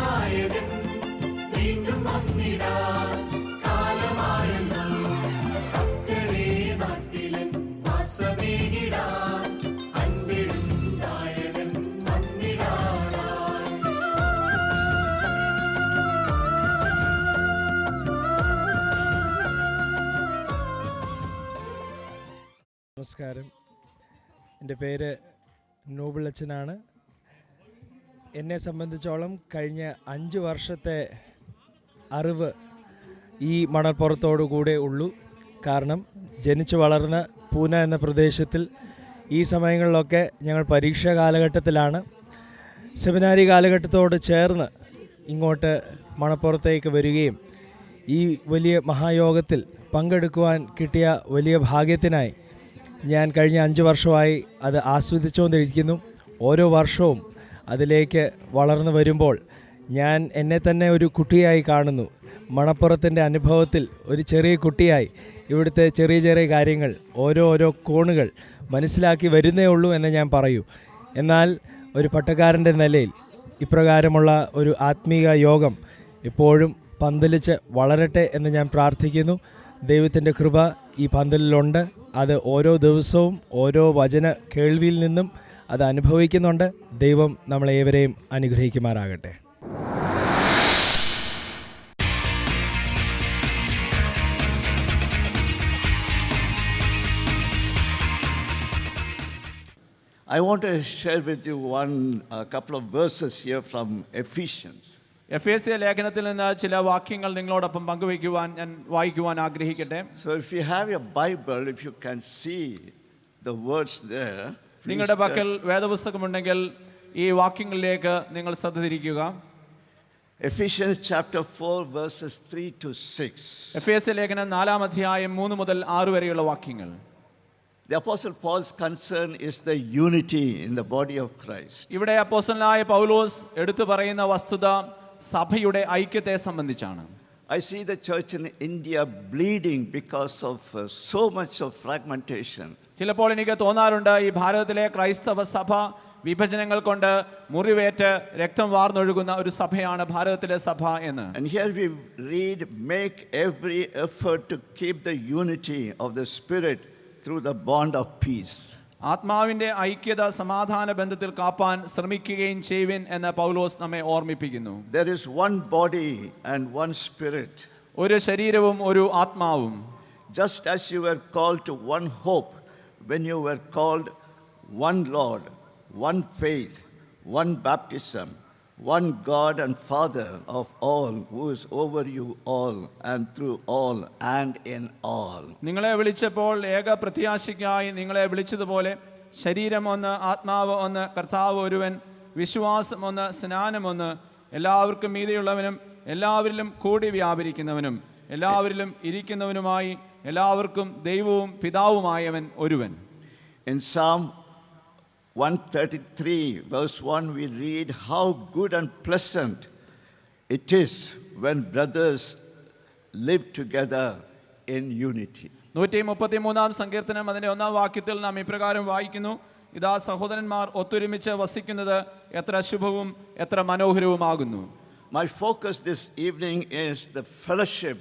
നായകൻ വീണ്ടും വന്നിടാൻ കാലമായല്ലോ. അക്കരെ നാട്ടിലെ വാസമേകിടാൻ അൻപിടും നായകൻ വന്നിടാനായി. നമസ്കാരം, എൻ്റെ പേര് നോബിൾ അച്ഛനാണ്. എന്നെ സംബന്ധിച്ചോളം കഴിഞ്ഞ 5 വർഷത്തെ അറിവ് ഈ മണൽപ്പുറത്തോടു കൂടെ ഉള്ളൂ. കാരണം ജനിച്ചു വളർന്ന പൂന എന്ന പ്രദേശത്തിൽ ഈ സമയങ്ങളിലൊക്കെ ഞങ്ങൾ പരീക്ഷാ കാലഘട്ടത്തിലാണ്. സെമിനാരി കാലഘട്ടത്തോട് ചേർന്ന് ഇങ്ങോട്ട് മണൽപ്പുറത്തേക്ക് വരികയും ഈ വലിയ മഹായോഗത്തിൽ പങ്കെടുക്കുവാൻ കിട്ടിയ വലിയ ഭാഗ്യത്തിനായി ഞാൻ കഴിഞ്ഞ 5 വർഷമായി അത് ആസ്വദിച്ചുകൊണ്ടിരിക്കുന്നു. ഓരോ വർഷവും അതിലേക്ക് വളർന്നു വരുമ്പോൾ ഞാൻ എന്നെ തന്നെ ഒരു കുട്ടിയായി കാണുന്നു. മണപ്പുറത്തിൻ്റെ അനുഭവത്തിൽ ഒരു ചെറിയ കുട്ടിയായി ഇവിടുത്തെ ചെറിയ ചെറിയ കാര്യങ്ങൾ ഓരോ കോണുകൾ മനസ്സിലാക്കി വരുന്നേ ഉള്ളൂ എന്ന് ഞാൻ പറയൂ. എന്നാൽ ഒരു പട്ടക്കാരൻ്റെ നിലയിൽ ഇപ്രകാരമുള്ള ഒരു ആത്മീയ യോഗം എപ്പോഴും പന്തലിച്ച് വളരട്ടെ എന്ന് ഞാൻ പ്രാർത്ഥിക്കുന്നു. ദൈവത്തിൻ്റെ കൃപ ഈ പന്തലിലുണ്ട്. അത് ഓരോ ദിവസവും ഓരോ വചന കേൾവിയിൽ നിന്നും അത് അനുഭവിക്കുന്നുണ്ട്. ദൈവം നമ്മളേവരെയും അനുഗ്രഹിക്കുമാറാകട്ടെ. I want to share with you a couple of verses here from Ephesians. എഫേസ്യ ലേഖനത്തിൽ നിന്ന് ചില വാക്യങ്ങൾ നിങ്ങളോടൊപ്പം പങ്കുവയ്ക്കുവാൻ ഞാൻ വായിക്കുവാൻ ആഗ്രഹിക്കട്ടെ. So if you have your Bible, if you can see the words there, നിങ്ങളുടെ പക്കൽ വേദപുസ്തകമുണ്ടെങ്കിൽ ഈ വാക്യങ്ങളിലേക്ക് നിങ്ങൾ ശ്രദ്ധ തിരിക്കുക. Ephesians chapter 4 verses 3 to 6. എഫേസ്യ ലേഖനം 4-ാം അധ്യായം 3 മുതൽ 6 വരെയുള്ള വാക്യങ്ങൾ. The Apostle Paul's concern is the unity in the body of Christ. ഇവിടെ അപ്പോസ്തലനായ പൗലോസ് എടുത്തു പറയുന്ന വസ്തുത സഭയുടെ ഐക്യത്തെ സംബന്ധിച്ചാണ്. I see the church in India bleeding because of so much of fragmentation. ചിലപ്പോൾ എനിക്ക് തോന്നാറുണ്ട് ഈ ഭാരതത്തിലെ ക്രൈസ്തവ സഭ വിഭജനങ്ങൾ കൊണ്ട് മുറിവേറ്റ് രക്തം വാർന്നൊഴുകുന്ന ഒരു സഭയാണ് ഭാരതത്തിലെ സഭ എന്ന്. And here we read, make every effort to keep the unity of the Spirit through the bond of peace. ആത്മാവിന്റെ ഐക്യത സമാധാന ബന്ധത്തിൽ കാപ്പാൻ ശ്രമിക്കുകയും ചെയ്യുവിൻ എന്ന് പൗലോസ് നമ്മെ ഓർമ്മിപ്പിക്കുന്നു. There is one body and one spirit. ഒരു ശരീരവും ഒരു ആത്മാവും. Just as you were called to one hope when you were called, one Lord, one faith, one baptism, one God and Father of all, who is over you all and through all and in all. നിങ്ങളെ വിളിച്ചപ്പോൾ ഏക പ്രത്യാശയ്ക്കായി നിങ്ങളെ വിളിച്ചതുപോലെ ശരീരം ഒന്ന്, ആത്മാവ് ഒന്ന്, കർത്താവ് ഒരുവൻ, വിശ്വാസം ഒന്ന്, സ്നാനം ഒന്ന്, എല്ലാവർക്കും മീതെയുള്ളവനും എല്ലാവരിലും കൂടി വ്യാപരിക്കുന്നവനും എല്ലാവരിലും ഇരിക്കുന്നവനുമായി എല്ലാവർക്കും ദൈവവും പിതാവുമായവൻ ഒരുവൻ. In Psalm 133 verse 1 we read how good and pleasant it is when brothers live together in unity. 133-ാം സങ്കീർത്തനം അതിന്റെ 1-ാം വാക്യത്തിൽ നാം ഇപ്രകാരം വായിക്കുന്നു, ഇതാ സഹോദരന്മാർ ഒത്തൊരുമിച്ച് വസിക്കുന്നത് എത്ര ശുഭവും എത്ര മനോഹരവുമാകുന്നു. My focus this evening is the fellowship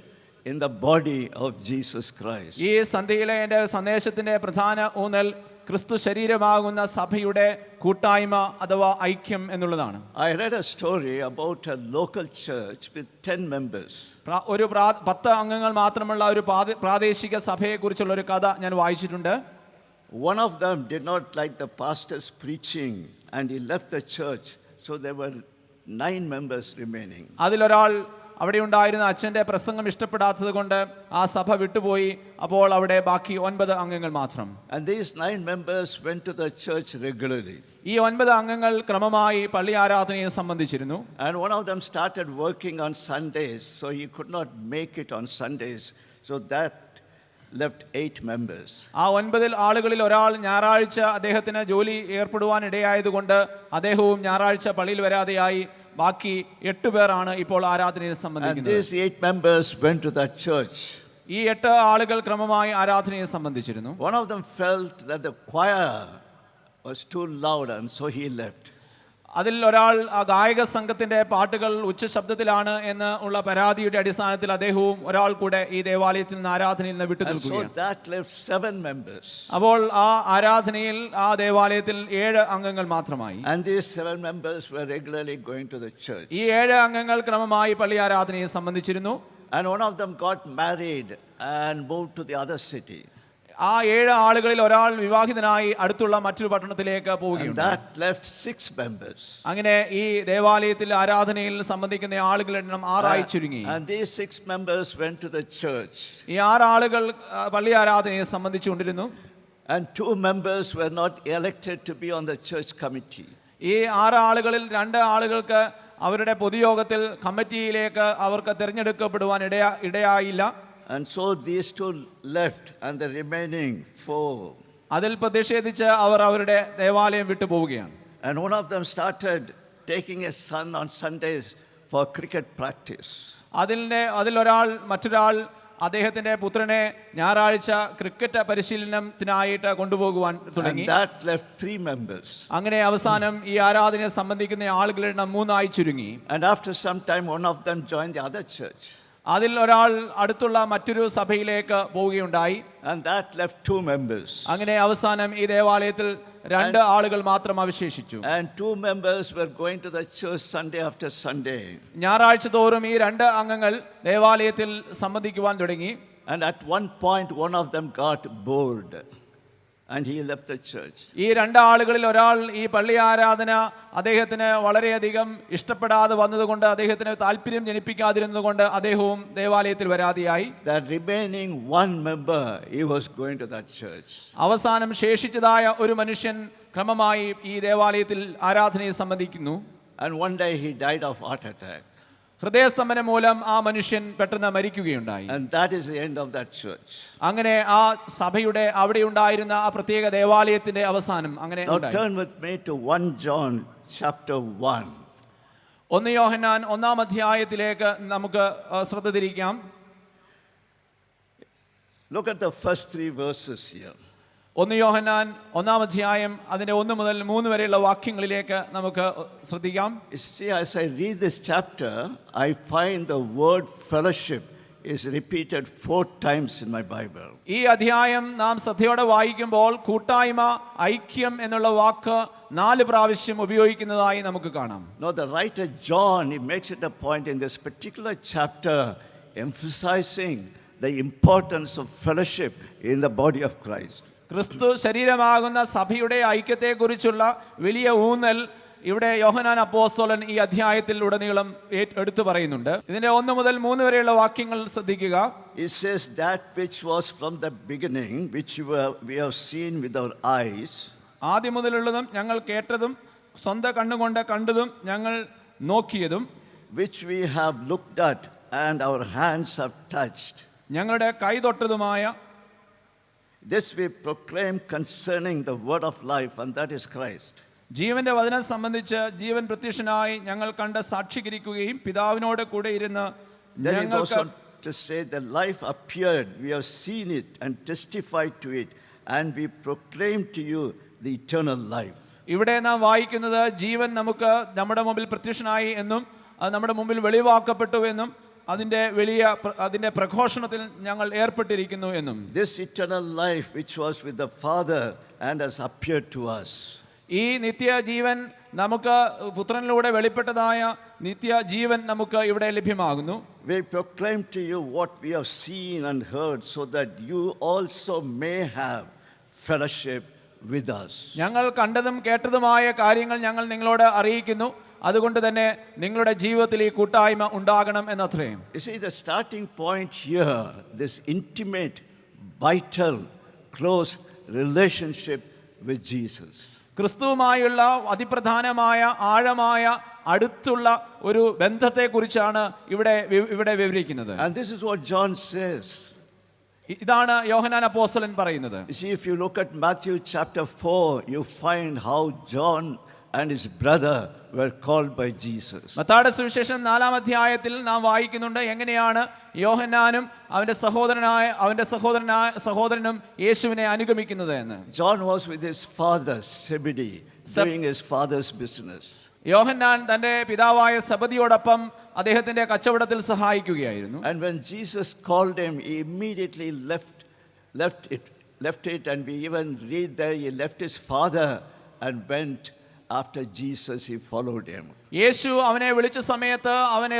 in the body of Jesus Christ. ഈ സന്ധ്യയിലെ എൻ്റെ സന്ദേശത്തിന്റെ പ്രധാന ഊന്നൽ ക്രിസ്തു ശരീരമാകുന്ന സഭയുടെ കൂട്ടായ്മ അഥവാ ഐക്യം എന്നുള്ളതാണ്. I read a story about a local church with 10 members. ഒരു 10 അംഗങ്ങൾ മാത്രമുള്ള ഒരു പ്രാദേശിക സഭയെക്കുറിച്ചുള്ള ഒരു കഥ ഞാൻ വായിച്ചിട്ടുണ്ട്. One of them did not like the pastor's preaching and he left the church, so there were 9 members remaining. അതിലൊരാൾ അവിടെ ഉണ്ടായിരുന്ന അച്ഛൻ്റെ പ്രസംഗം ഇഷ്ടപ്പെടാത്തത് കൊണ്ട് ആ സഭ വിട്ടുപോയി. അപ്പോൾ അവിടെ ബാക്കി 9 അംഗങ്ങൾ മാത്രം. And these 9 members went to the church regularly. ഈ 9 അംഗങ്ങൾ ക്രമമായി പള്ളി ആരാധനയെ സംബന്ധിച്ചിരുന്നു. And one of them started working on Sundays, so he could not make it on Sundays. So that left 8 members. ആ 9 ആളുകളിൽ ഒരാൾ ഞായറാഴ്ച അദ്ദേഹത്തിന് ജോലി ഏർപ്പെടുവാൻ ഇടയായതുകൊണ്ട് അദ്ദേഹവും ഞായറാഴ്ച പള്ളിയിൽ വരാതെയായി. ബാക്കി 8 പേരാണ് ഇപ്പോൾ ആരാധനയെ സംബന്ധിക്കുന്നത്. And these 8 members went to that church. ഈ 8 ആളുകൾ ക്രമമായി ആരാധനയെ സംബന്ധിച്ചിരുന്നു. One of them felt that the choir was too loud and so he left. അതിൽ ഒരാൾ ആ ഗായക സംഘത്തിന്റെ പാട്ടുകൾ ഉച്ചശബ്ദത്തിലാണ് എന്ന് ഉള്ള പരാതിയുടെ അടിസ്ഥാനത്തിൽ അദ്ദേഹവും ഒരാൾ കൂടെ ഈ ദേവാലയത്തിൽ നിന്ന് ആരാധനയിൽ നിന്ന് വിട്ടു And so നിൽക്കുകയാണ്. that left 7 members. അപ്പോൾ ആ ആരാധനയിൽ ആ ദേവാലയത്തിൽ 7 അംഗങ്ങൾ മാത്രമായി. And these 7 members were regularly going to the church. ഈ 7 അംഗങ്ങൾ ക്രമമായി പള്ളി ആരാധനയെ സംബന്ധിച്ചിരുന്നു. And one of them got married and moved to the other city. ആ 7 ആളുകളിൽ ഒരാൾ വിവാഹിതനായി അടുത്തുള്ള മറ്റൊരു പട്ടണത്തിലേക്ക് And പോവുകയുണ്ടായി. that left 6 members. അങ്ങനെ ഈ ദേവാലയത്തിൽ ആരാധനയിൽ സംബന്ധിക്കുന്ന ആളുകളുടെ എണ്ണം 6 ആയി ചുരുങ്ങി. And these 6 members went to the church. ഈ 6 ആളുകൾ പള്ളി ആരാധനയെ സംബന്ധിച്ചുകൊണ്ടിരുന്നു. And 2 members were not elected to be on the church committee. ഈ 6 ആളുകളിൽ 2 ആളുകൾക്ക് അവരുടെ പൊതുയോഗത്തിൽ കമ്മിറ്റിയിലേക്ക് അവർക്ക് തിരഞ്ഞെടുക്കപ്പെടുവാൻ ഇടയായില്ല. And so these 2 left, and the remaining 4. അതിൽ പ്രതിഷേധിച്ച് അവർ അവരുടെ ദേവാലയം വിട്ടു പോവുകയാണ്. And one of them started taking his son on Sundays for cricket practice. മറ്റൊരാൾ അദ്ദേഹത്തിന്റെ പുത്രനെ ഞായറാഴ്ച ക്രിക്കറ്റ് പരിശീലനത്തിനായിട്ട് കൊണ്ടുപോകുവാൻ തുടങ്ങി. And that left 3 members. അങ്ങനെ അവസാനം ഈ ആരാധനയെ സംബന്ധിക്കുന്ന ആളുകളുടെ എണ്ണം 3 ആയി ചുരുങ്ങി. And after some time, one of them joined the other church. അതിൽ ഒരാൾ അടുത്തുള്ള മറ്റൊരു സഭയിലേക്ക് പോവുകയുണ്ടായി. And that left 2 members. അങ്ങനെ അവസാനം ഈ ദേവാലയത്തിൽ 2 ആളുകൾ മാത്രം അവശേഷിച്ചു. And 2 members were going to the church Sunday after Sunday. ഞായറാഴ്ച തോറും ഈ 2 അംഗങ്ങൾ ദേവാലയത്തിൽ സംബന്ധിക്കുവാൻ തുടങ്ങി. And at one point, one of them got bored. And he left the church. ഈ 2 ആളുകളിൽ ഒരാൾ ഈ പള്ളി ആരാധന അദ്ദേഹത്തിന് വളരെയധികം ഇഷ്ടപ്പെടാതെ വന്നതുകൊണ്ട്, അദ്ദേഹത്തിന് താല്പര്യം ജനിപ്പിക്കാതിരുന്നതുകൊണ്ട് അദ്ദേഹവും ദേവാലയത്തിൽ വരാതെയായി. That remaining 1 member, he was going to that church. അവസാനം ശേഷിച്ചതായ ഒരു മനുഷ്യൻ ക്രമമായി ഈ ദേവാലയത്തിൽ ആരാധനയെ സംബന്ധിക്കുന്നു. And one day he died of heart attack. ഹൃദയസ്തംഭനം മൂലം ആ മനുഷ്യൻ പെട്ടെന്ന് മരിക്കുകയുണ്ടായി. And that is the end of that church. അങ്ങനെ ആ സഭയുടെ അവിടെ ഉണ്ടായിരുന്ന ആ പ്രത്യേക ദേവാലയത്തിന്റെ അവസാനം അങ്ങനെ Now ഉണ്ടായി. turn with me to 1 John chapter 1. 1 യോഹന്നാൻ 1-ാം അധ്യായത്തിലേക്ക് നമുക്ക് ശ്രദ്ധ തിരിക്കാം. Look at the first 3 verses here. 1 യോഹന്നാൻ 1-ാം അധ്യായം അതിന്റെ 1 മുതൽ 3 വരെയുള്ള വാക്യങ്ങളിലേക്ക് നമുക്ക് ശ്രദ്ധിക്കാം. You see, as I read this chapter, I find the word fellowship is repeated 4 times in my Bible. ഈ അധ്യായം നാം ശ്രദ്ധയോടെ വായിക്കുമ്പോൾ കൂട്ടായ്മ, ഐക്യം എന്നുള്ള വാക്ക് 4 പ്രാവശ്യം ഉപയോഗിക്കുന്നതായി നമുക്ക് കാണാം. Now the writer John, he makes it a point in this particular chapter emphasizing the importance of fellowship in the body of Christ. ക്രിസ്തു ശരീരമാകുന്ന സഭയുടെ ഐക്യത്തെക്കുറിച്ചുള്ള വലിയ ഊന്നൽ ഇവിടെ യോഹന്നാൻ അപ്പോസ്തലൻ ഈ അധ്യായത്തിൽ ഉടനീളം എടുത്തു പറയുന്നുണ്ട്. ഇതിന്റെ 1 മുതൽ 3 വരെയുള്ള വാക്യങ്ങൾ ശ്രദ്ധിക്കുക. It says that which was from the beginning, which we have seen with our eyes. ആദ്യം മുതലുള്ളതും ഞങ്ങൾ കേട്ടതും സ്വന്തം കണ്ണുകൊണ്ട് കണ്ടതും ഞങ്ങൾ നോക്കിയതും, which we have looked at and our hands have touched. ഞങ്ങളുടെ കൈ തൊട്ടതുമായ This we proclaim concerning the word of life, and that is Christ. ജീവന്റെ വചനം സംബന്ധിച്ച് ജീവൻ പ്രത്യക്ഷനായി ഞങ്ങൾ കണ്ട് സാക്ഷീകരിക്കുകയും പിതാവിനോട് കൂടെ ഇരുന്ന് Then he goes ഞങ്ങൾക്ക് on to say the life appeared, we have seen it and testified to it, and we proclaim to you the eternal life. ഇവിടെ നാം വായിക്കുന്നത് ജീവൻ നമുക്ക് നമ്മുടെ മുമ്പിൽ പ്രത്യക്ഷനായി എന്നും അത് നമ്മുടെ മുമ്പിൽ വെളിവാക്കപ്പെട്ടു എന്നും അതിന്റെ പ്രഘോഷണത്തിൽ ഞങ്ങൾ ഏർപ്പെട്ടിരിക്കുന്നു എന്നും. This eternal life which was with the Father and has appeared to us. ഈ നിത്യജീവൻ നമുക്ക് പുത്രനിലൂടെ വെളിപ്പെട്ടതായ നിത്യജീവൻ നമുക്ക് ഇവിടെ ലഭ്യമാകുന്നു. We proclaim to you what we have seen and heard, so that you also may have fellowship with us. ഞങ്ങൾ കണ്ടതും കേട്ടതുമായ കാര്യങ്ങൾ ഞങ്ങൾ നിങ്ങളോട് അറിയിക്കുന്നു. അതുകൊണ്ട് തന്നെ നിങ്ങളുടെ ജീവിതത്തിൽ ഈ കൂട്ടായ്മ ഉണ്ടാകണം എന്നത്രേ. You see, the starting point here, this intimate, vital, close relationship with Jesus. ക്രിസ്തുവുമായുള്ള അതിപ്രധാനമായ ആഴമായ അടുത്തുള്ള ഒരു ബന്ധത്തെക്കുറിച്ചാണ് ഇവിടെ വിവരിക്കുന്നത്. And this is what John says. ഇതാണ് യോഹന്നാൻ അപ്പോസ്തലൻ പറയുന്നത്. You see, if you look at Matthew chapter 4, you find how John and his brother were called by Jesus. മത്തായിയുടെ സുവിശേഷം 4-ാം അധ്യായത്തിൽ നാം വായിക്കുന്നുണ്ട് എങ്ങനെയാണ് യോഹന്നാനും അവന്റെ സഹോദരനും യേശുവിനെ അനുഗമിക്കുന്നത് എന്ന്. John was with his father Zebedee, doing his father's business. യോഹന്നാൻ തന്റെ പിതാവായ സബദിയോടൊപ്പം അദ്ദേഹത്തിന്റെ കച്ചവടത്തിൽ സഹായിക്കുകയായിരുന്നു. And when Jesus called him, he immediately left it, and we even read there he left his father and went after Jesus. He followed him. യേശു അവനെ വിളിച്ച സമയത്ത് അവൻ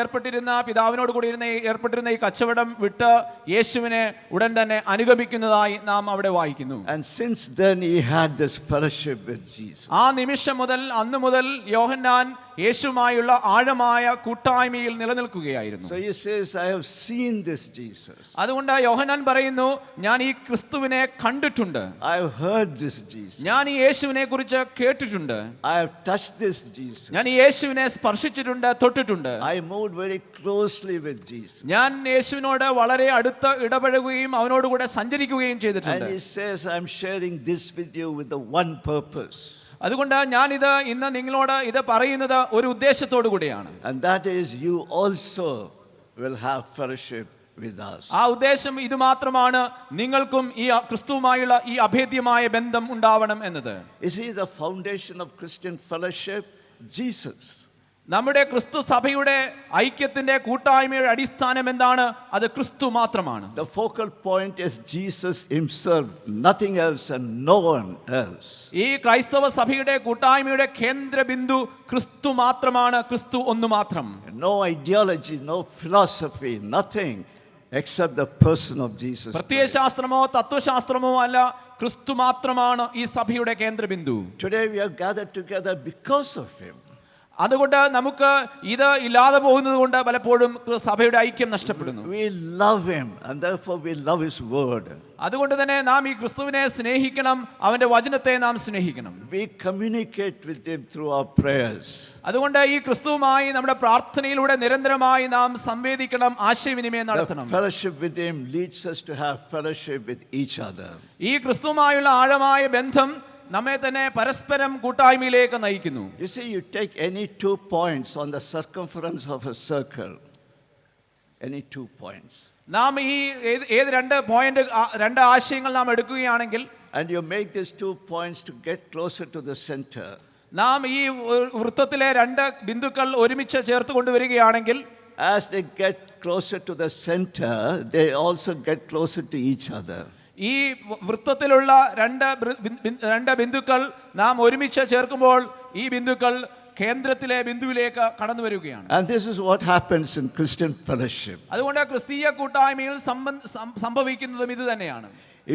പിതാവിനോട് കൂടി ഏർപ്പെട്ടിരുന്ന ഈ കച്ചവടം വിട്ട് യേശുവിനെ ഉടൻ തന്നെ അനുഗമിക്കുന്നതായി നാം അവിടെ വായിക്കുന്നു. And since then he had this fellowship with Jesus. ആ നിമിഷം മുതൽ അന്ന് മുതൽ യോഹന്നാൻ യേശുമായുള്ള ആഴമായ കൂട്ടായ്മയിൽ നിലനിൽക്കുകയായിരുന്നു. So he says, I have seen this Jesus. അതുകൊണ്ട് യോഹന്നാൻ പറയുന്നു, ഞാൻ ഈ ക്രിസ്തുവിനെ കണ്ടിട്ടുണ്ട്, I have heard this Jesus. ഞാൻ ഈ യേശുവിനെ കുറിച്ച് കേട്ടിട്ടുണ്ട്, I have touched this Jesus. ഞാൻ ഈ യേശുവിനെ സ്പർശിച്ചിട്ടുണ്ട്, തൊട്ടിട്ടുണ്ട്. I moved very closely with Jesus. ഞാൻ യേശുവിനോട് വളരെ അടുത്ത് ഇടപഴകുകയും അവനോടുകൂടെ സഞ്ചരിക്കുകയും ചെയ്തിട്ടുണ്ട്. And he says, I'm sharing this with you with the one purpose. അതുകൊണ്ട് ഞാനിത് ഇന്ന് നിങ്ങളോട് ഇത് പറയുന്നത് ഒരു ഉദ്ദേശത്തോടു കൂടിയാണ്. And that is, you also will have fellowship with us. ആ ഉദ്ദേശം ഇത് മാത്രമാണ്, നിങ്ങൾക്കും ഈ ക്രിസ്തുവുമായുള്ള ഈ അഭേദ്യമായ ബന്ധം ഉണ്ടാവണം എന്നത്. You see, the foundation of Christian fellowship, Jesus. നമ്മുടെ ക്രിസ്തു സഭയുടെ ഐക്യത്തിന്റെ കൂട്ടായ്മയുടെ അടിസ്ഥാനം എന്താണ്? അത് ക്രിസ്തു മാത്രമാണ്. The focal point is Jesus himself, nothing else and no one else. ഈ ക്രൈസ്തവ സഭയുടെ കൂട്ടായ്മയുടെ കേന്ദ്ര ബിന്ദു ക്രിസ്തു മാത്രമാണ്, ക്രിസ്തു ഒന്നു മാത്രം. No ideology, no philosophy, nothing except the person of Jesus. പ്രത്യയശാസ്ത്രമോ തത്വശാസ്ത്രമോ അല്ല, ക്രിസ്തു മാത്രമാണ് ഈ സഭയുടെ കേന്ദ്ര Bindu. Today we are gathered together because of him. അതുകൊണ്ട് നമുക്ക് ഇത് ഇല്ലാതെ പോകുന്നത് കൊണ്ട് പലപ്പോഴും സഭയുടെ ഐക്യം നഷ്ടപ്പെടുന്നു. We love him and therefore we love his word. അതുകൊണ്ട് തന്നെ നാം ഈ ക്രിസ്തുവിനെ സ്നേഹിക്കണം, അവന്റെ വചനത്തെ നാം സ്നേഹിക്കണം. We communicate with him through our prayers. അതുകൊണ്ട് ഈ ക്രിസ്തുവുമായി നമ്മുടെ പ്രാർത്ഥനയിലൂടെ നിരന്തരമായി നാം സംവേദിക്കണം, ആശയവിനിമയം നടത്തണം. The fellowship with him leads us to have fellowship with each other. ഈ ക്രിസ്തുവുമായുള്ള ആഴമായ ബന്ധം നമ്മെ തന്നെ പരസ്പരം കൂട്ടായ്മയിലേക്ക് നയിക്കുന്നു. You see, you take any 2 points on the circumference of a circle, any 2 points, നാം ഈ ഏത് രണ്ട് ആശയങ്ങൾ നാം എടുക്കുകയാണെങ്കിൽ, and you make these 2 points to get closer to the center. നാം ഈ വൃത്തത്തിലെ രണ്ട് ബിന്ദുക്കൾ ഒരുമിച്ച് ചേർത്ത് കൊണ്ടുവരികയാണെങ്കിൽ, as they get closer to the center, they also get closer to each other. ഈ വൃത്തത്തിലുള്ള രണ്ട് ബിന്ദുക്കൾ നാം ഒരുമിച്ച് ചേർക്കുമ്പോൾ ഈ ബിന്ദുക്കൾ കേന്ദ്രത്തിലെ ബിന്ദുവിലേക്ക് കടന്നു വരികയാണ്. And this is what happens in Christian fellowship. അതുകൊണ്ട് ക്രിസ്തീയ കൂട്ടായ്മയിൽ സംഭവിക്കുന്നതും ഇത് തന്നെയാണ്.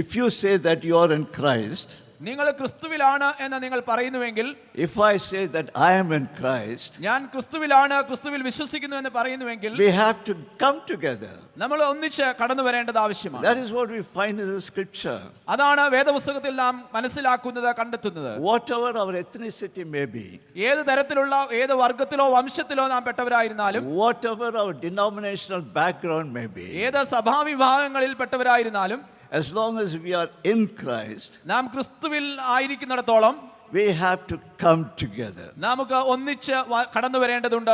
If you say that you are in Christ, നിങ്ങൾ ക്രിസ്തുവിലാണ് എന്ന് നിങ്ങൾ പറയുന്നുവെങ്കിൽ, if I say that I am in Christ, ഞാൻ ക്രിസ്തുവിലാണ്, ക്രിസ്തുവിൽ വിശ്വസിക്കുന്നു എന്ന് പറയുന്നുവെങ്കിൽ, we have to come together. നമ്മൾ ഒന്നിച്ച് കടന്നു വരേണ്ടത് ആവശ്യമാണ്. That is what we find in the scripture. അതാണ് വേദപുസ്തകത്തിൽ നാം മനസ്സിലാക്കുന്നത്, കണ്ടെത്തുന്നത്. Whatever our ethnicity may be, ഏത് തരത്തിലുള്ള ഏത് വർഗത്തിലോ വംശത്തിലോ നാം പെട്ടവരായിരുന്നാലും, whatever our denominational background may be, ഏത് സഭാവിഭാഗങ്ങളിൽ പെട്ടവരായിരുന്നാലും, as long as we are in Christ, നാം ക്രിസ്തുവിൽ ആയിരിക്കുന്നിടത്തോളം we have to come together. നമുക്ക് ഒന്നിച്ച് കടന്നു വരേണ്ടതുണ്ട്,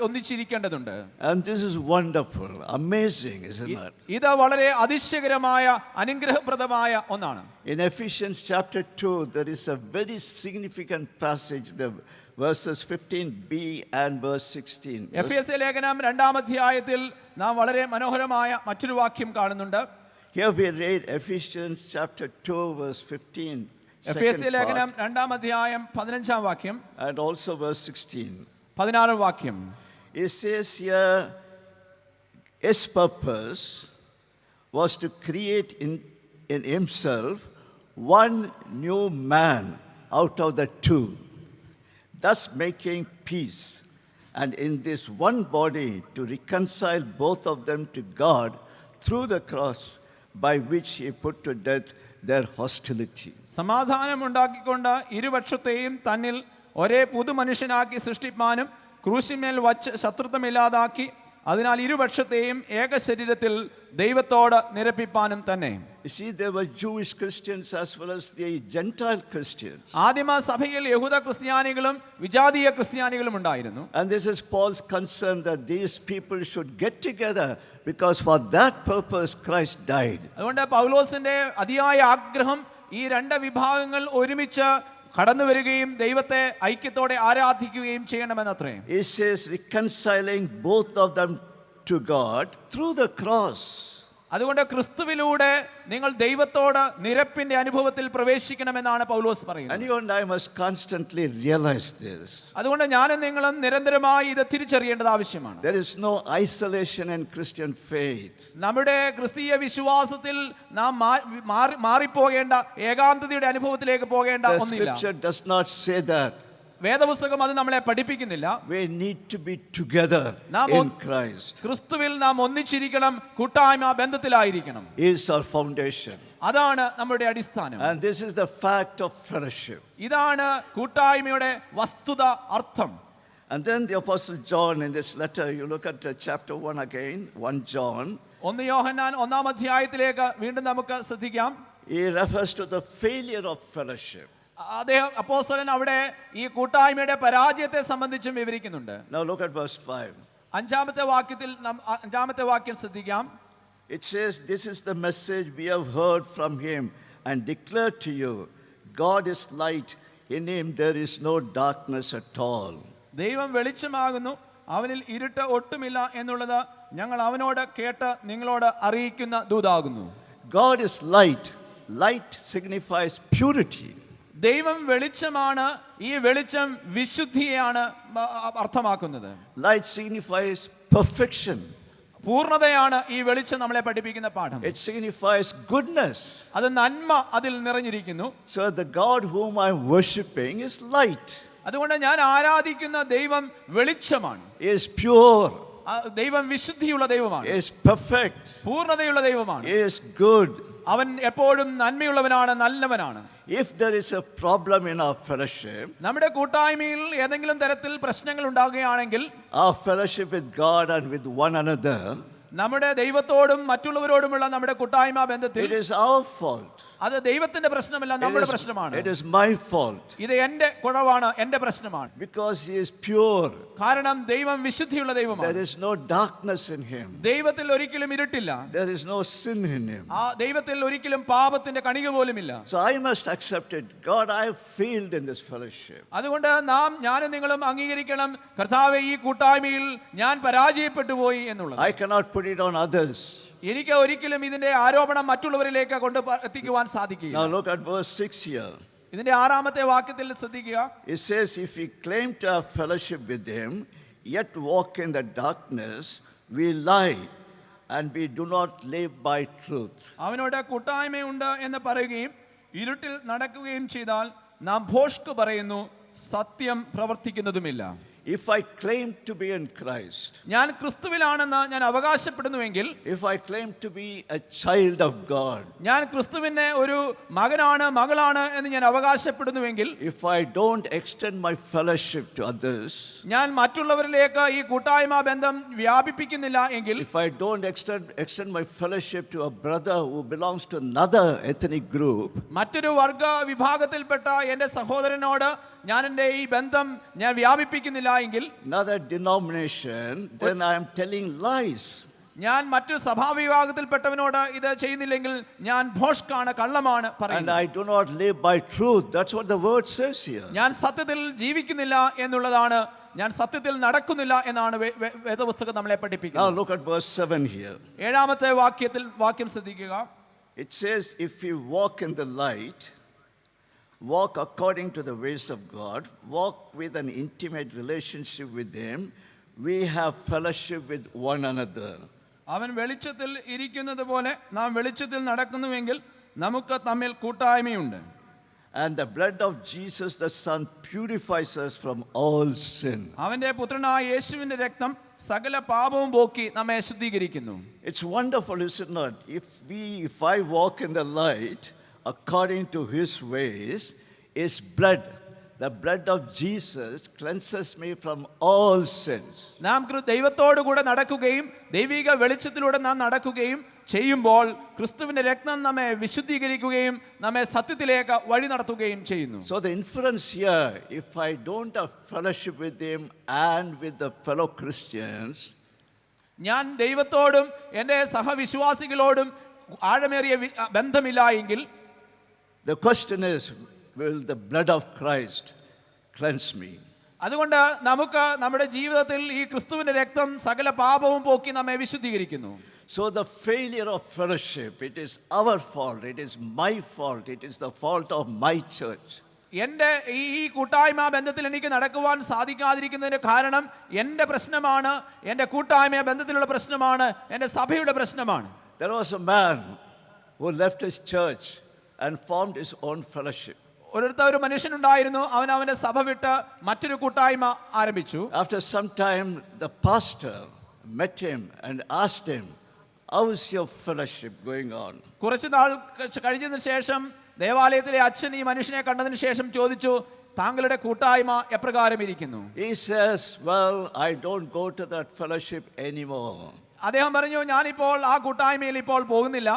ഒന്നിച്ചിരിക്കേണ്ടതുണ്ട്. And this is wonderful, amazing, isn't it? ഇത് വളരെ അതിശയകരമായ അനുഗ്രഹപ്രദമായ ഒന്നാണ്. In Ephesians chapter 2, there is a very significant passage, the verses 15b and verse 16. എഫെസ്യ ലേഖനം 2-ാം അധ്യായത്തിൽ നാം വളരെ മനോഹരമായ മറ്റൊരു വാക്യം കാണുന്നുണ്ട്. Here we read Ephesians chapter 2 verse 15. എഫെസ്യ ലേഖനം 2-ാം അധ്യായം 15-ാം വാക്യം And also verse 16. 16-ാം വാക്യം. It says here, his purpose was to create in himself one new man out of the two, thus making peace, and in this one body to reconcile both of them to God through the cross, by which he put to death their hostility. സമാധാനം ഉണ്ടാക്കിക്കൊണ്ട് ഇരുപക്ഷത്തെയും തന്നിൽ ഒരേ പുതുമനുഷ്യനാക്കി സൃഷ്ടിപ്പാനും ക്രൂശിന്മേൽ വച്ച് ശത്രുത്വമില്ലാതാക്കി, അതിനാൽ ഇരുപക്ഷത്തെയും ഏക ശരീരത്തിൽ ദൈവത്തോട് നിരപ്പിപ്പാനും തന്നെ. You see, there were Jewish Christians as well as the Gentile Christians. ആദിമ സഭയിൽ യഹൂദ ക്രിസ്ത്യാനികളും വിജാതീയ ക്രിസ്ത്യാനികളും ഉണ്ടായിരുന്നു. And this is Paul's concern that these people should get together, because for that purpose Christ died. അതുകൊണ്ട് പൗലോസിന്റെ അതിയായ ആഗ്രഹം ഈ രണ്ട് വിഭാഗങ്ങൾ ഒരുമിച്ച് കടന്നു വരികയും ദൈവത്തെ ഐക്യത്തോടെ ആരാധിക്കുകയും ചെയ്യണമെന്നത്രേ. He says reconciling both of them to God through the cross. അതുകൊണ്ട് ക്രിസ്തുവിലൂടെ നിങ്ങൾ ദൈവത്തോട് നിരപ്പിന്റെ അനുഭവത്തിൽ പ്രവേശിക്കണമെന്നാണ് പൗലോസ് പറയുന്നത്. And you and I must constantly realize this. അതുകൊണ്ട് ഞാനും നിങ്ങളും നിരന്തരമായി ഇത് തിരിച്ചറിയേണ്ടത് ആവശ്യമാണ്. There is no isolation in Christian faith. നമ്മുടെ ക്രിസ്തീയ വിശ്വാസത്തിൽ നാം മാറിപ്പോകേണ്ട, ഏകാന്തതയുടെ അനുഭവത്തിലേക്ക് പോകേണ്ട The ഒന്നില്ല. scripture does not say that. വേദപുസ്തകം അത് നമ്മളെ പഠിപ്പിക്കുന്നില്ല. We need to be together in Christ. ക്രിസ്തുവിൽ നാം ഒന്നിച്ചിരിക്കണം, കൂട്ടായ്മ ബന്ധത്തിലായിരിക്കണം. He is our foundation. അതാണ് നമ്മുടെ അടിസ്ഥാനം. And this is the fact of fellowship. ഇതാണ് കൂട്ടായ്മയുടെ വസ്തുത, അർത്ഥം. And then the Apostle John in this letter, you look at chapter 1 again, 1 John. 1 യോഹന്നാൻ 1-ാം അധ്യായത്തിലേക്ക് വീണ്ടും നമുക്ക് ശ്രദ്ധിക്കാം. He refers to the failure of fellowship. അദ്ദേഹം അപ്പോസ്തലൻ അവിടെ ഈ കൂട്ടായ്മയുടെ പരാജയത്തെ സംബന്ധിച്ചും വിവരിക്കുന്നുണ്ട്. Now look at verse 5. 5-ാമത്തെ വാക്യത്തിൽ 5-ാമത്തെ വാക്യം ശ്രദ്ധിക്കാം. It says, "This is the message we have heard from him and declared to you. God is light, in him there is no darkness at all." ദൈവം വെളിച്ചമാകുന്നു, അവനിൽ ഇരുട്ട് ഒട്ടുമില്ല എന്നുള്ളത് ഞങ്ങൾ അവനോട് കേട്ട് നിങ്ങളോട് അറിയിക്കുന്ന ദൂതാകുന്നു. God is light. Light signifies purity. ദൈവം വെളിച്ചമാണ്. ഈ വെളിച്ചം വിശുദ്ധിയെയാണ് അർത്ഥമാക്കുന്നത്. Light signifies perfection. പൂർണ്ണതയാണ് ഈ വെളിച്ചം നമ്മളെ പഠിപ്പിക്കുന്ന പാഠം. It signifies goodness. അത് നന്മ അതിൽ നിറഞ്ഞിരിക്കുന്നു. So the God whom I'm worshipping is light. അതുകൊണ്ട് ഞാൻ ആരാധിക്കുന്ന ദൈവം വെളിച്ചമാണ്. He is pure. ദൈവം വിശുദ്ധിയുള്ള ദൈവമാണ്. He is perfect. പൂർണ്ണതയുള്ള ദൈവമാണ്. He is good. അവൻ എപ്പോഴും നന്മയുള്ളവനാണ്, നല്ലവനാണ്. If there is a problem in our fellowship, നമ്മുടെ കൂട്ടായ്മയിൽ ഏതെങ്കിലും തരത്തിൽ പ്രശ്നങ്ങൾ ഉണ്ടാകുകയാണെങ്കിൽ, our fellowship with God and with one another, നമ്മുടെ ദൈവത്തോടും മറ്റുള്ളവരോടുമുള്ള നമ്മുടെ കൂട്ടായ്മ ബന്ധത്തിൽ, it is our fault. അത് ദൈവത്തിന്റെ പ്രശ്നമല്ല, നമ്മുടെ പ്രശ്നമാണ്. It is my fault. ഇത് എന്റെ കുഴവാണ്, എന്റെ പ്രശ്നമാണ്. Because he is pure. കാരണം ദൈവം വിശുദ്ധിയുള്ള ദൈവമാണ്. There is no darkness in him. ദൈവത്തിൽ ഒരിക്കലും ഇരുട്ടില്ല. There is no sin in him. ആ ദൈവത്തിൽ ഒരിക്കലും പാപത്തിന്റെ കണിക പോലുമില്ല. So I must accept it. God, I have failed in this fellowship. അതുകൊണ്ട് ഞാനും നിങ്ങളും അംഗീകരിക്കണം, കർത്താവേ, ഈ കൂട്ടായ്മയിൽ ഞാൻ പരാജയപ്പെട്ടു പോയി എന്നുള്ളത്. I cannot put it on others. എനിക്ക് ഒരിക്കലും ഇതിന്റെ ആരോപണം മറ്റുള്ളവരിലേക്ക് എത്തിക്കുവാൻ സാധിക്കില്ല. Now look at verse 6 here. ഇതിന്റെ 6-ാമത്തെ വാക്യത്തിൽ ശ്രദ്ധിക്കുക. It says, "If we claim to have fellowship with him, yet walk in the darkness, we lie, and we do not live by truth." അവനോട് കൂട്ടായ്മയുണ്ട് എന്ന് പറയുകയും ഇരുട്ടിൽ നടക്കുകയും ചെയ്താൽ നാം ഭോഷ്ക് പറയുന്നു, സത്യം പ്രവർത്തിക്കുന്നതുമില്ല. If I claim to be in Christ, ഞാൻ ക്രിസ്തുവിലാണെന്ന് ഞാൻ അവകാശപ്പെടുന്നുവെങ്കിൽ, if I claim to be a child of God, ഞാൻ ക്രിസ്തുവിന്റെ ഒരു മകനാണ്, മകളാണ് എന്ന് ഞാൻ അവകാശപ്പെടുന്നുവെങ്കിൽ, if I don't extend my fellowship to others, ഞാൻ മറ്റുള്ളവരിലേക്ക് ഈ കൂട്ടായ്മ ബന്ധം വ്യാപിപ്പിക്കുന്നില്ല എങ്കിൽ, if I don't extend my fellowship to a brother who belongs to another ethnic group, മറ്റൊരു വർഗ വിഭാഗത്തിൽപ്പെട്ട എൻ്റെ സഹോദരനോട് ഞാൻ എൻ്റെ ഈ ബന്ധം ഞാൻ വ്യാപിപ്പിക്കുന്നില്ല എങ്കിൽ, another denomination, then I am telling lies. ഞാൻ മറ്റു സഭാവിഭാഗത്തിൽപ്പെട്ടവനോട് ഇത് ചെയ്യുന്നില്ലെങ്കിൽ ഞാൻ ഭോഷ്കാണ്, കള്ളമാണ് And പറയുന്നത്. I do not live by truth. That's what the word says here. ഞാൻ സത്യത്തിൽ ജീവിക്കുന്നില്ല എന്നുള്ളതാണ്, ഞാൻ സത്യത്തിൽ നടക്കുന്നില്ല എന്നാണ് വേദപുസ്തകം നമ്മളെ Now പഠിപ്പിക്കുന്നത്. look at verse 7 here. 7-ാമത്തെ വാക്യം ശ്രദ്ധിക്കുക. It says, "If we walk in the light, walk according to the ways of God, walk with an intimate relationship with him, we have fellowship with one another." അവൻ വെളിച്ചത്തിൽ ഇരിക്കുന്നത് പോലെ നാം വെളിച്ചത്തിൽ നടക്കുന്നുവെങ്കിൽ നമുക്ക് തമ്മിൽ കൂട്ടായ്മയുണ്ട്. And the blood of Jesus the Son purifies us from all sin. അവന്റെ പുത്രനായ യേശുവിന്റെ രക്തം സകല പാപവും പോക്കി നമ്മെ ശുദ്ധീകരിക്കുന്നു. It's wonderful, is it not? If I walk in the light according to his ways, his blood, the blood of Jesus cleanses me from all sins. നാം ദൈവത്തോടു കൂടെ നടക്കുകയും ദൈവിക വെളിച്ചത്തിലൂടെ നാം നടക്കുകയും ചെയ്യുമ്പോൾ ക്രിസ്തുവിന്റെ രക്തം നമ്മെ വിശുദ്ധീകരിക്കുകയും നമ്മെ സത്യത്തിലേക്ക് വഴി നടത്തുകയും ചെയ്യുന്നു. So the inference here, if I don't have fellowship with him and with the fellow Christians, ഞാൻ ദൈവത്തോടും എൻ്റെ സഹവിശ്വാസികളോടും ആഴമേറിയ ബന്ധമില്ല എങ്കിൽ, the question is, will the blood of Christ cleanse me. അതുകൊണ്ട് നമുക്ക് നമ്മുടെ ജീവിതത്തിൽ ഈ ക്രിസ്തുവിന്റെ രക്തം സകല പാപവും പോക്കി നമ്മെ വിശുദ്ധീകരിക്കുന്നു. So the failure of fellowship, it is our fault, it is my fault, it is the fault of my church. എൻ്റെ ഈ കൂട്ടായ്മ ബന്ധത്തിൽ എനിക്ക് നടക്കുവാൻ സാധിക്കാതിരിക്കുന്നതിന് കാരണം എൻ്റെ പ്രശ്നമാണ്, എൻ്റെ കൂട്ടായ്മ ബന്ധത്തിലുള്ള പ്രശ്നമാണ്, എൻ്റെ സഭയുടെ പ്രശ്നമാണ്. There was a man who left his church and formed his own fellowship. ഒരു മനുഷ്യനുണ്ടായിരുന്നു, അവൻ അവൻ്റെ സഭ വിട്ട് മറ്റൊരു കൂട്ടായ്മ ആരംഭിച്ചു. After some time, the pastor met him and asked him, how is your fellowship going on? കുറച്ച് നാൾ കഴിഞ്ഞതിന് ശേഷം ദേവാലയത്തിലെ അച്ഛൻ ഈ മനുഷ്യനെ കണ്ടതിന് ശേഷം ചോദിച്ചു, താങ്കളുടെ കൂട്ടായ്മ എപ്രകാരം ഇരിക്കുന്നു? He says, well, I don't go to that fellowship anymore. അദ്ദേഹം പറഞ്ഞു, ഞാനിപ്പോൾ ആ കൂട്ടായ്മയിൽ ഇപ്പോൾ പോകുന്നില്ല.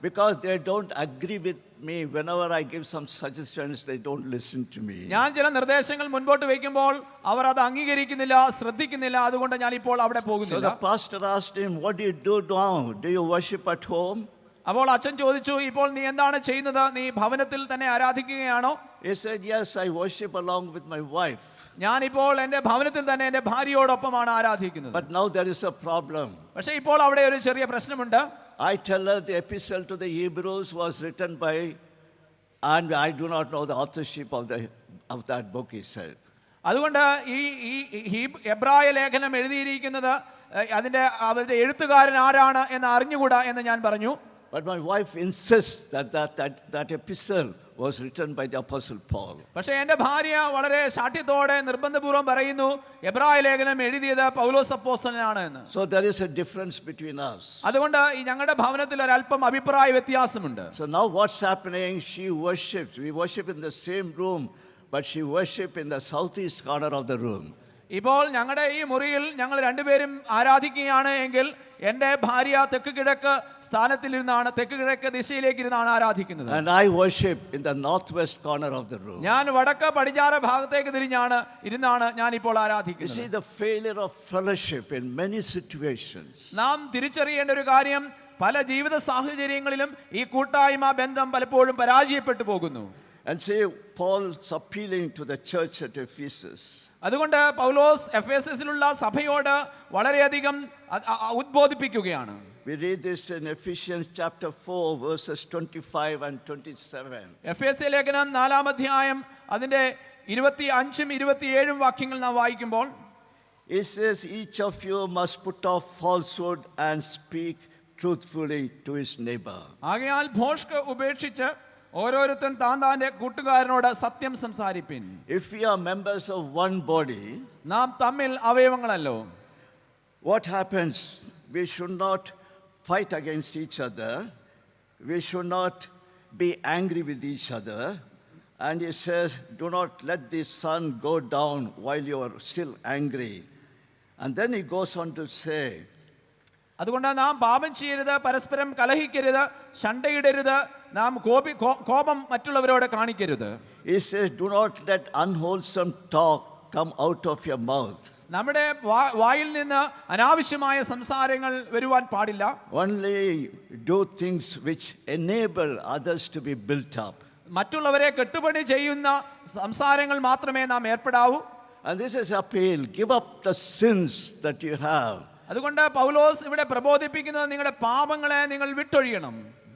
Because they don't agree with me. Whenever I give some suggestions, they don't listen to me. ഞാൻ ചില നിർദ്ദേശങ്ങൾ മുൻപോട്ട് വയ്ക്കുമ്പോൾ അവർ അത് അംഗീകരിക്കുന്നില്ല, ശ്രദ്ധിക്കുന്നില്ല. അതുകൊണ്ട് ഞാൻ ഇപ്പോൾ അവിടെ So പോകുന്നില്ല. the pastor asked him, what do you do now? Do you worship at home? അപ്പോൾ അച്ഛൻ ചോദിച്ചു, ഇപ്പോൾ നീ എന്താണ് ചെയ്യുന്നത്? നീ ഭവനത്തിൽ തന്നെ ആരാധിക്കുകയാണോ? He said, yes, I worship along with my wife. ഞാനിപ്പോൾ എൻ്റെ ഭവനത്തിൽ തന്നെ എൻ്റെ ഭാര്യയോടൊപ്പമാണ് ആരാധിക്കുന്നത്. But now there is a problem. പക്ഷേ ഇപ്പോൾ അവിടെ ഒരു ചെറിയ പ്രശ്നമുണ്ട്. I tell her the epistle to the Hebrews was written by, and I do not know the authorship of that book, he said. അതുകൊണ്ട് ഈ എബ്രായ ലേഖനം എഴുതിയിരിക്കുന്നത് അതിൻ്റെ എഴുത്തുകാരൻ ആരാണ് എന്ന് അറിഞ്ഞുകൂടാ എന്ന് ഞാൻ പറഞ്ഞു. But my wife insists that epistle was written by the Apostle Paul. പക്ഷേ എൻ്റെ ഭാര്യ വളരെ ശാഠ്യത്തോടെ നിർബന്ധപൂർവ്വം പറയുന്നു, എബ്രായ ലേഖനം എഴുതിയത് പൗലോസ് അപ്പോസ്തലനാണ് എന്ന്. So there is a difference between us. അതുകൊണ്ട് ഈ ഞങ്ങളുടെ ഭവനത്തിൽ ഒരല്പം അഭിപ്രായ വ്യത്യാസമുണ്ട്. So now what's happening? She worships. We worship in the same room, but she worships in the southeast corner of the room. ഇപ്പോൾ ഞങ്ങളുടെ ഈ മുറിയിൽ ഞങ്ങൾ രണ്ടുപേരും ആരാധിക്കുകയാണ് എങ്കിൽ എൻ്റെ ഭാര്യ തെക്ക് കിഴക്ക് സ്ഥാനത്തിലിരുന്നാണ്, തെക്ക് കിഴക്ക് ദിശയിലേക്ക് ഇരുന്നാണ് ആരാധിക്കുന്നത്. And I worship in the northwest corner of the room. ഞാൻ വടക്ക് പടിഞ്ഞാറ് ഭാഗത്തേക്ക് ഇരുന്നാണ് ഞാൻ ഇപ്പോൾ You ആരാധിക്കുന്നത്. see the failure of fellowship in many situations. നാം തിരിച്ചറിയേണ്ട ഒരു കാര്യം, പല ജീവിത സാഹചര്യങ്ങളിലും ഈ കൂട്ടായ്മ ബന്ധം പലപ്പോഴും പരാജയപ്പെട്ടു പോകുന്നു. And see, Paul's appealing to the church at Ephesus. അതുകൊണ്ട് പൗലോസ് എഫെസസിലുള്ള സഭയോട് വളരെയധികം ഉദ്ബോധിപ്പിക്കുകയാണ്. We read this in Ephesians chapter 4, verses 25 and 27. എഫെസ്യ ലേഖനം 4-ാം അധ്യായം അതിൻ്റെ 25-27 വാക്യങ്ങൾ നാം വായിക്കുമ്പോൾ, It says, each of you must put off falsehood and speak truthfully to his neighbor. ആകയാൽ ഭോഷ്ക് ഉപേക്ഷിച്ച് ഓരോരുത്തൻ താന്റെ കൂട്ടുകാരനോട് സത്യം സംസാരിപ്പിൻ. If we are members of one body, നാം തമ്മിൽ അവയവങ്ങളല്ലോ. what happens? We should not fight against each other. We should not be angry with each other. And he says, do not let the sun go down while you are still angry. And then he goes on to say, അതുകൊണ്ട് നാം പാപം ചെയ്യരുത്, പരസ്പരം കലഹിക്കരുത്, ശണ്ടയിടരുത്, നാം കോപം മറ്റുള്ളവരോട് കാണിക്കരുത്. he says, do not let unwholesome talk come out of your mouth. നമ്മുടെ വായിൽ നിന്ന് അനാവശ്യമായ സംസാരങ്ങൾ വരുവാൻ പാടില്ല. Only do things which enable others to be built up. മറ്റുള്ളവരെ കെട്ടുപണി ചെയ്യുന്ന സംസാരങ്ങൾ മാത്രമേ നാം ഏർപ്പെടാവൂ. And this is appeal. Give up the sins that you have. അതുകൊണ്ട് പൗലോസ് ഇവിടെ പ്രബോധിപ്പിക്കുന്നത്, നിങ്ങളുടെ പാപങ്ങളെ നിങ്ങൾ വിട്ടൊഴിയണം.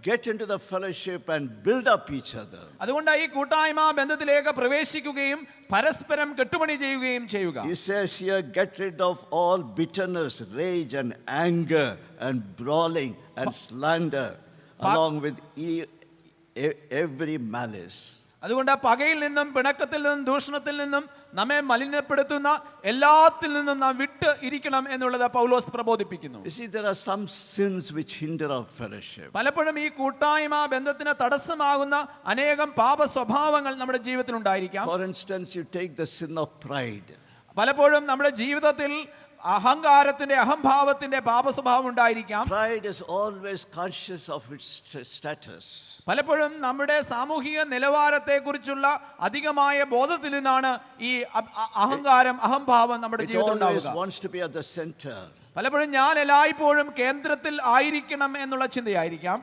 Get into the fellowship and build up each other. അതുകൊണ്ട് ഈ കൂട്ടായ്മ ബന്ധത്തിലേക്ക് പ്രവേശിക്കുകയും പരസ്പരം കെട്ടുപണി ചെയ്യുകയും ചെയ്യുക. He says here, get rid of all bitterness, rage and anger and brawling and slander, along with every malice. അതുകൊണ്ട് പകയിൽ നിന്നും പിണക്കത്തിൽ നിന്നും ദൂഷണത്തിൽ നിന്നും നമ്മെ മലിനപ്പെടുത്തുന്ന എല്ലാത്തിൽ നിന്നും നാം വിട്ട് ഇരിക്കണം എന്നുള്ളത് പൗലോസ് പ്രബോധിപ്പിക്കുന്നു. You see, there are some sins which hinder our fellowship. പലപ്പോഴും ഈ കൂട്ടായ്മ ബന്ധത്തിന് തടസ്സമാകുന്ന അനേകം പാപ സ്വഭാവങ്ങൾ നമ്മുടെ ജീവിതത്തിൽ ഉണ്ടായിരിക്കാം. For instance, you take the sin of pride. പലപ്പോഴും നമ്മുടെ ജീവിതത്തിൽ അഹങ്കാരത്തിന്റെ അഹംഭാവത്തിന്റെ പാപ സ്വഭാവം ഉണ്ടായിരിക്കാം. Pride is always conscious of its status. പലപ്പോഴും നമ്മുടെ സാമൂഹിക നിലവാരത്തെക്കുറിച്ചുള്ള അധികമായ ബോധത്തിൽ നിന്നാണ് ഈ അഹങ്കാരം അഹംഭാവം നമ്മുടെ ജീവിതത്തിൽ ഉണ്ടാവുക. It always wants to be at the center. പലപ്പോഴും ഞാൻ എല്ലായ്പ്പോഴും കേന്ദ്രത്തിൽ ആയിരിക്കണം എന്നുള്ള ചിന്തയായിരിക്കാം.